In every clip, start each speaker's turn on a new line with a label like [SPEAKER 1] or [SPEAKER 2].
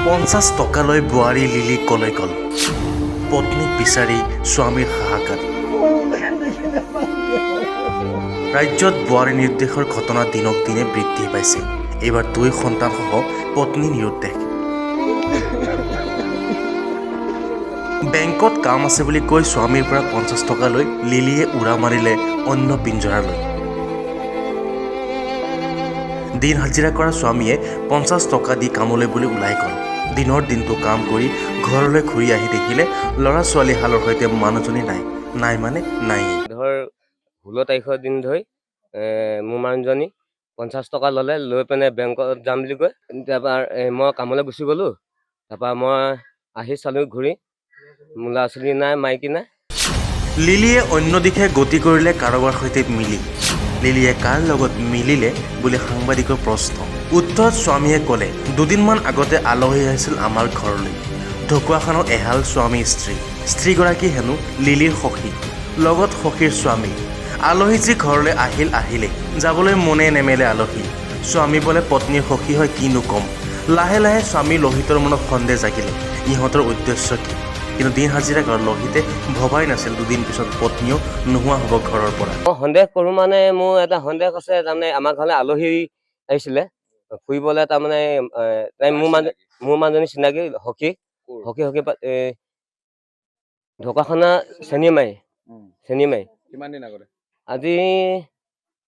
[SPEAKER 1] 50 টকালৈ বোৱাৰী লিলি কলৈ গ'ল পত্নীক বিচাৰি স্বামীৰ হাহাকাৰ ৰাজ্যত বোৱাৰী নিৰ্দেশৰ ঘটনা দিনক দিনে বৃদ্ধি পাইছে এইবাৰ 2 সন্তানসহ পত্নী নিৰুদ্দেশ বেংকত কাম আছে বুলি কৈ স্বামীৰ পৰা 50 টকালৈ লিলিয়ে উৰা মাৰিলে অন্য পিঞ্জৰালৈ দিন হাজিৰা কৰা স্বামীয়ে 50 টকা দি কামলৈ বুলি ওলাই গ'ল দিনৰ দিনটো কাম কৰি ঘৰলৈ ঘূৰি আহি দেখিলে ল'ৰা ছোৱালী হালৰ সৈতে মানুহজনী নাই মানে নাই
[SPEAKER 2] ধৰ 16 তাৰিখৰ দিন ধৰি মোৰ মানুহজনী 50 টকা ল'লে লৈ পিনে বেংকত যাম বুলি কৈ তাৰপৰা মই কামলৈ গুচি গ'লোঁ তাৰপৰা মই আহি চালোঁ ঘূৰি মোৰ ল'ৰা ছোৱালী নাই মাইকী নাই
[SPEAKER 1] লিলিয়ে অন্য দিশে গতি কৰিলে কাৰোবাৰ সৈতে মিলি লিলিয়ে কাৰ লগত মিলিলে বুলি সাংবাদিকৰ প্ৰশ্ন উত্তৰত স্বামীয়ে ক'লে দুদিনমান আগতে আলহী আহিছিল আমাৰ ঘৰলৈ ঢকুৱাখানৰ এহাল স্বামী স্ত্ৰীগৰাকী হেনো লিলিৰ সখী লগত সখীৰ স্বামী আলহী যি ঘৰলৈ আহিলে যাবলৈ মনে নেমেলে আলহী স্বামী বোলে পত্নীৰ সখী হয় কিনো কম লাহে লাহে স্বামী লহিতৰ মনত সন্দেহ জাগিলে ইহঁতৰ উদ্দেশ্য কি কিন্তু দিন হাজিৰা কৰা লহিতে ভবাই নাছিল দুদিন পিছত পত্নীও নোহোৱা হ'ব ঘৰৰ পৰা
[SPEAKER 2] মই সন্দেহ কৰোঁ মানে মোৰ এটা সন্দেহ আছে তাৰমানে আমাৰ ঘৰলৈ আলহী আহিছিলে ফুৰিবলৈ তাৰমানে তাই মোৰ মানুহজনী চিনাকি সখী ঢকুৱাখানা চেনিমাৰি
[SPEAKER 3] কিমান দিন আগতে
[SPEAKER 2] আজি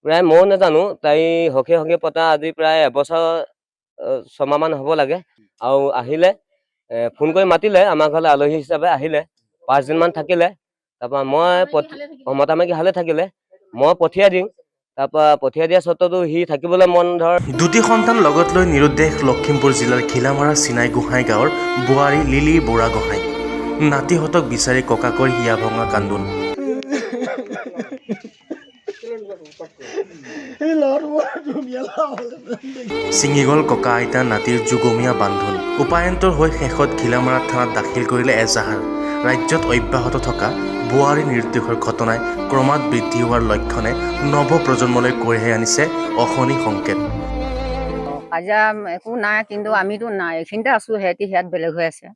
[SPEAKER 2] প্ৰায় ময়ো নাজানো তাই সখী পতা আজি প্ৰায় এবছৰ 6 মাহমান হ'ব লাগে আৰু আহিলে ফোন কৰি মাতিলে আমাৰ ঘৰলৈ আলহী হিচাপে আহিলে 5 দিনমান থাকিলে তাৰপৰা মই মতামাইকী হালে থাকিলে মই পঠিয়াই দিওঁ তাৰপৰা পঠিয়াই দিয়া স্বত্বতো সি থাকিবলৈ মন ধৰ
[SPEAKER 1] দুটি সন্তান লগত লৈ নিৰুদ্দেশ লখিমপুৰ জিলাৰ ঘিলামাৰা চিনাই গোহাঁই গাঁৱৰ বোৱাৰী লিলি বুঢ়াগোহাঁই নাতিহঁতক বিচাৰি ককাকৰ হিয়া ভঙা কান্দোন ছিঙি গ'ল ককা আইতা নাতিৰ যুগমীয়া বান্ধোন উপায়ন্তৰ হৈ শেষত ঘিলামাৰা থানাত দাখিল কৰিলে এজাহাৰ ৰাজ্যত অব্যাহত থকা বোৱাৰী নিৰুদ্দেশৰ ঘটনাই ক্ৰমাৎ বৃদ্ধি হোৱাৰ লক্ষণে নৱ প্ৰজন্মলৈ কঢ়িয়াই আনিছে অশনি সংকেত
[SPEAKER 4] কাজিয়া একো নাই কিন্তু আমিতো নাই এইখিনিতে আছোঁ সিহঁতি সিয়াত বেলেগ হৈ আছে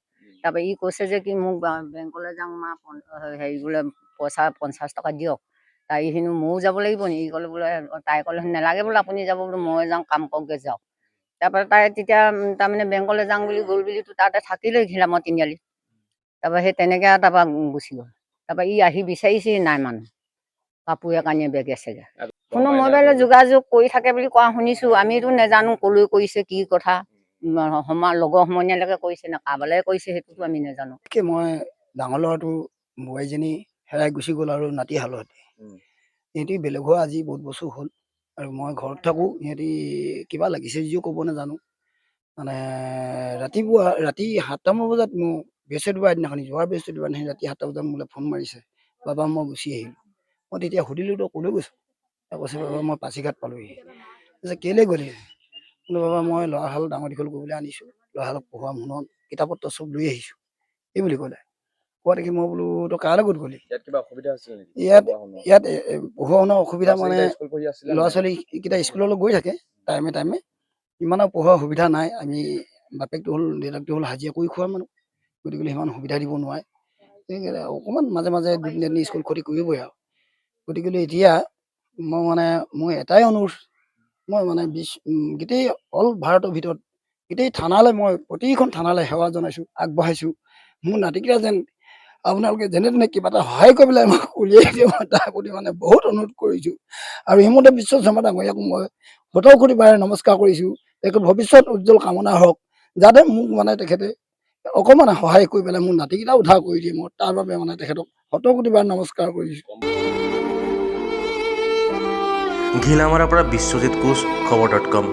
[SPEAKER 4] তাৰপৰা ই কৈছে যে কি মোক বেংকলৈ যাওঁ মা হেৰি বোলে পইচা 50 টকা দিয়ক তাই সিনো ময়ো যাব লাগিব নি ই ক'লে বোলে তাই ক'লে নেলাগে বোলে আপুনি যাব বোলে মই যাওঁ কাম কৰকগৈ যাওক তাৰপৰা তাই তেতিয়া তাৰমানে বেংকলৈ যাওঁ বুলি গ'ল বুলিতো তাতে থাকিলেই ঘিলামৰ তিনিআলিত তাৰপৰা সেই তেনেকৈ তাৰপৰা গুচি গ'ল তাৰপৰা ই আহি বিচাৰিছে নাই মানুহ কাপোৰে কানিয়ে বেগে চেগে কোনো মোবাইলত যোগাযোগ কৰি থাকে বুলি কোৱা শুনিছোঁ আমিতো নেজানো ক'লৈ কৰিছে কি কথা লগৰ সমনীয়ালৈকে কৰিছে নে কাৰোবালৈ কৰিছে সেইটোতো আমি নেজানো
[SPEAKER 5] মই ডাঙৰ ল'ৰাটো বোৱাৰীজনী হেৰাই গুচি গ'ল আৰু নাতি হালতে সিহঁতি বেলেগ হোৱা আজি বহুত বছৰ হ'ল আৰু মই ঘৰত থাকোঁ সিহঁতি কিবা লাগিছে যদিও ক'ব নাজানো মানে ৰাতি 7টামান বজাত মোৰ বৃহস্পতিবাৰ দিনাখন যোৱাৰ বৃহস্পতিবাৰ দিনাখন ৰাতি 7টা বজাত মোলৈ ফোন মাৰিছে বাবা মই গুচি আহিলোঁ মই তেতিয়া সুধিলোঁ তই ক'লৈ গৈছোঁ কৈছে বাবা মই পাছিঘাট পালোঁহি কৈছে কেলৈ গ'লি বোলো বাবা মই ল'ৰাহাল ডাঙৰ দীঘল কৰিবলৈ আনিছোঁ ল'ৰাহালক পঢ়োৱা মনত কিতাপ পত্ৰ চব লৈ আহিছোঁ এই বুলি ক'লে কোৱা দেখি মই বোলো তই কাৰ লগত গ'লি
[SPEAKER 3] ইয়াত কিবা অসুবিধা আছিল নেকি
[SPEAKER 5] ইয়াত পঢ়োৱা শুনা অসুবিধা মানে
[SPEAKER 3] স্কুল পঢ়ি আছিলে
[SPEAKER 5] ল'ৰা ছোৱালীকেইটা স্কুললৈ গৈ থাকে টাইমে ইমান আৰু পঢ়োৱা সুবিধা নাই আমি বাপেকটো হ'ল দেউতাকটো হ'ল হাজিৰা কৰি খোৱা মানুহ গতিকে সিমান সুবিধা দিব নোৱাৰে অকণমান মাজে মাজে দুদিন এদিন স্কুল ক্ষতি কৰিবই আৰু গতিকে এতিয়া মই মানে মোৰ এটাই অনুৰোধ মই মানে গোটেই অল ভাৰতৰ ভিতৰত গোটেই থানালৈ মই প্ৰতিখন থানালৈ সেৱা জনাইছোঁ আগবঢ়াইছোঁ মোৰ নাতিকেইটা যেন আপোনালোকে যেনে তেনে কিবা এটা সহায় কৰি পেলাই মই উলিয়াই দিয়ে মই তাৰ প্ৰতি মানে বহুত অনুৰোধ কৰিছোঁ আৰু হিমন্ত বিশ্ব শৰ্মা ডাঙৰীয়াক মই ১৭ কোটি বাৰে নমস্কাৰ কৰিছোঁ তেখেতৰ ভৱিষ্যত উজ্জ্বল কামনা হওক যাতে মোক মানে তেখেতে অকণমান সহায় কৰি পেলাই মোৰ নাতিকেইটা উদ্ধাৰ কৰি দিয়ে মই তাৰ বাবে মানে তেখেতক ১৭ কোটি বাৰ নমস্কাৰ কৰিছোঁ
[SPEAKER 1] ঘিলামাৰাৰ পৰা বিশ্বজিৎ কোচ খবৰ.com